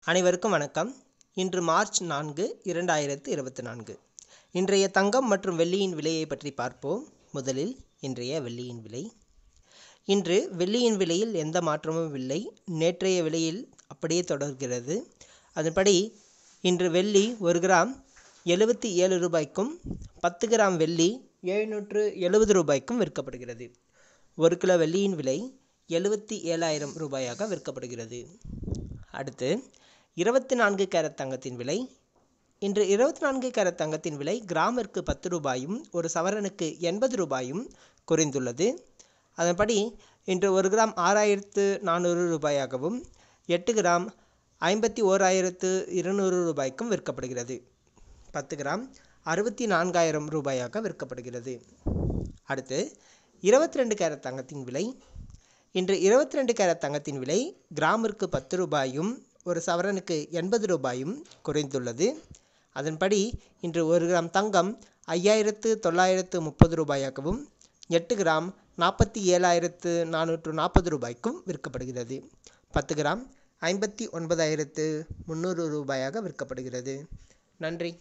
அனைவருக்கும் வணக்கம். இன்று மார்ச் 4, 2024. இன்றைய தங்கம் மற்றும் வெள்ளியின் விலையை பற்றி பார்ப்போம். முதலில் இன்றைய வெள்ளியின் விலை. இன்று வெள்ளியின் விலையில் எந்த மாற்றமும் இல்லை. நேற்றைய விலையில் அப்படியே தொடர்கிறது. அதன்படி இன்று வெள்ளி 1 கிராம் 77 ரூபாய்க்கும் 10 கிராம் வெள்ளி 770 ரூபாய்க்கும் விற்கப்படுகிறது. 1 கிலோ வெள்ளியின் விலை 77,000 ரூபாயாக விற்கப்படுகிறது. அடுத்து 24 கேரட் தங்கத்தின் விலை. இன்று 24 கேரட் தங்கத்தின் விலை கிராமிற்கு 10 ரூபாயும் ஒரு சவரனுக்கு 80 ரூபாயும் குறைந்துள்ளது. அதன்படி இன்று 1 கிராம் 6,400 ரூபாயாகவும் 8 கிராம் 51,200 ரூபாய்க்கும் விற்கப்படுகிறது. 10 கிராம் 64,000 ரூபாயாக விற்கப்படுகிறது. அடுத்து 22 கேரட் தங்கத்தின் விலை. இன்று 22 கேரட் தங்கத்தின் விலை கிராமிற்கு 10 ரூபாயும் ஒரு சவரனுக்கு 80 ரூபாயும் குறைந்துள்ளது. அதன்படி இன்று 1 கிராம் தங்கம் 5,930 ரூபாயாகவும் 8 கிராம் 47,440 ரூபாய்க்கும் விற்கப்படுகிறது. 10 கிராம் 59,300 ரூபாயாக விற்கப்படுகிறது. நன்றி.